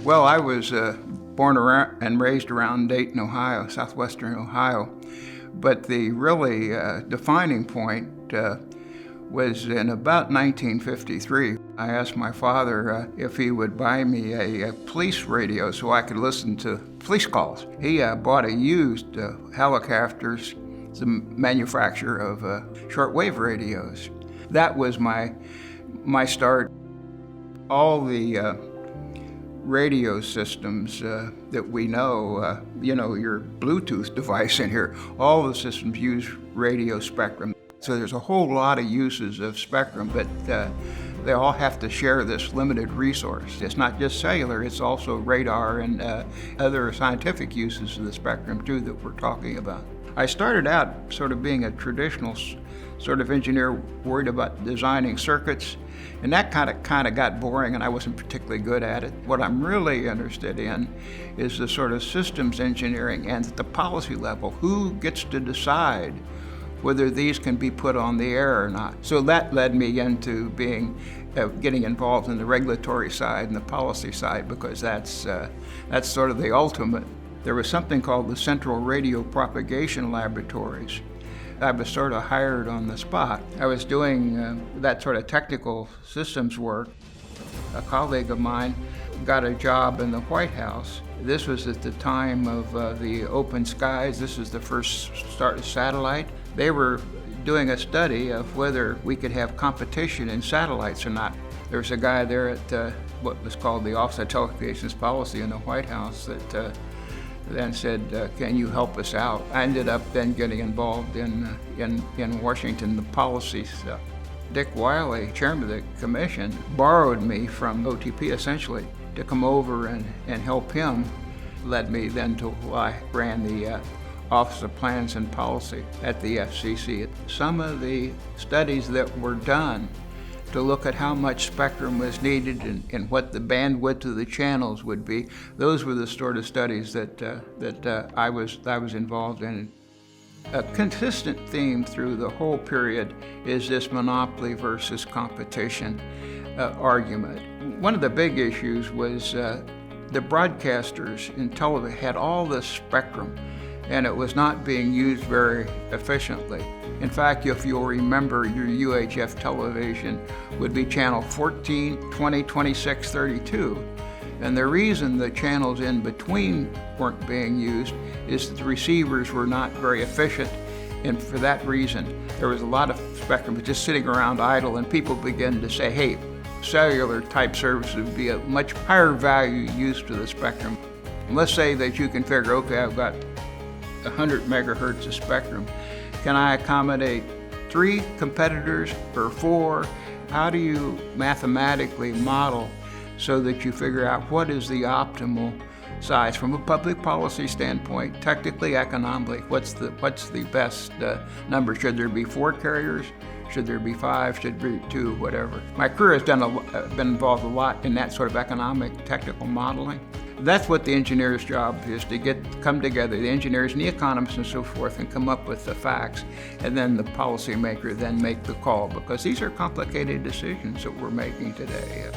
Well, I was born around and raised around Dayton, Ohio, southwestern Ohio. But the really defining point was in about 1953. I asked my father if he would buy me a police radio so I could listen to police calls. He bought a used Helicopters, the manufacturer of shortwave radios. That was my start. All the radio systems that we know, your Bluetooth device in here, all the systems use radio spectrum. So there's a whole lot of uses of spectrum, but they all have to share this limited resource. It's not just cellular, it's also radar and other scientific uses of the spectrum too that we're talking about. I started out sort of being a traditional sort of engineer, worried about designing circuits, and that kind of got boring, and I wasn't particularly good at it. What I'm really interested in is the sort of systems engineering and at the policy level, who gets to decide whether these can be put on the air or not. So that led me into getting involved in the regulatory side and the policy side, because that's sort of the ultimate. There was something called the Central Radio Propagation Laboratories. I was sort of hired on the spot. I was doing that sort of technical systems work. A colleague of mine got a job in the White House. This was at the time of the open skies. This was the first start of satellite. They were doing a study of whether we could have competition in satellites or not. There was a guy there at what was called the Office of Telecommunications Policy in the White House that then said, can you help us out? I ended up then getting involved in Washington, the policy stuff. Dick Wiley, chairman of the commission, borrowed me from OTP essentially to come over and help him. Led me then to I ran the Office of Plans and Policy at the FCC. Some of the studies that were done to look at how much spectrum was needed and what the bandwidth of the channels would be, those were the sort of studies that I was involved in. A consistent theme through the whole period is this monopoly versus competition argument. One of the big issues was the broadcasters in television had all this spectrum, and it was not being used very efficiently. In fact, if you'll remember, your UHF television would be channel 14, 20, 26, 32. And the reason the channels in between weren't being used is that the receivers were not very efficient. And for that reason, there was a lot of spectrum just sitting around idle, and people began to say, hey, cellular type service would be a much higher value use to the spectrum. And let's say that you can figure, okay, I've got 100 megahertz of spectrum. Can I accommodate 3 competitors or 4? How do you mathematically model so that you figure out what is the optimal size from a public policy standpoint, technically, economically? What's the best number? Should there be 4 carriers? Should there be 5? Should there be 2? Whatever. My career has been involved a lot in that sort of economic, technical modeling. That's what the engineer's job is, to come together, the engineers and the economists and so forth, and come up with the facts, and then the policymaker then make the call, because these are complicated decisions that we're making today.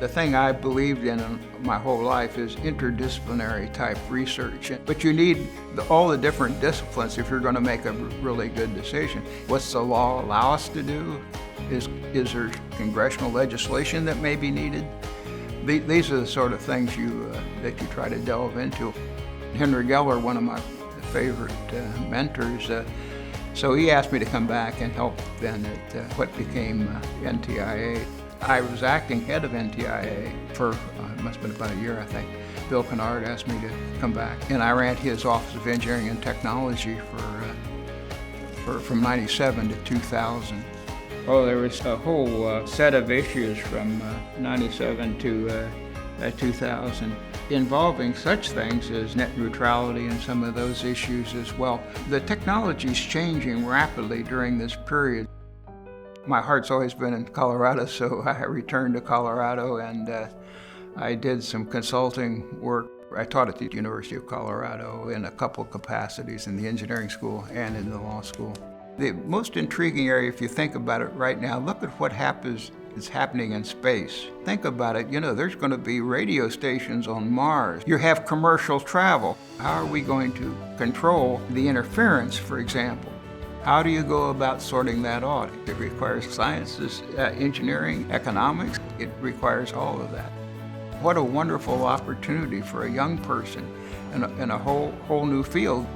The thing I believed in my whole life is interdisciplinary type research, but you need all the different disciplines if you're going to make a really good decision. What's the law allow us to do? Is there congressional legislation that may be needed? These are the sort of things that you try to delve into. Henry Geller, one of my favorite mentors, so he asked me to come back and help then at what became NTIA. I was acting head of NTIA for, it must have been about a year, I think. Bill Kennard asked me to come back, and I ran his Office of Engineering and Technology from 97 to 2000. Oh, there was a whole set of issues from 97 to 2000 involving such things as net neutrality and some of those issues as well. The technology's changing rapidly during this period. My heart's always been in Colorado, so I returned to Colorado, and I did some consulting work. I taught at the University of Colorado in a couple capacities, in the engineering school and in the law school. The most intriguing area, if you think about it right now, look at what happens that's happening in space. Think about it, there's going to be radio stations on Mars. You have commercial travel. How are we going to control the interference, for example? How do you go about sorting that out? It requires sciences, engineering, economics. It requires all of that. What a wonderful opportunity for a young person in a whole new field.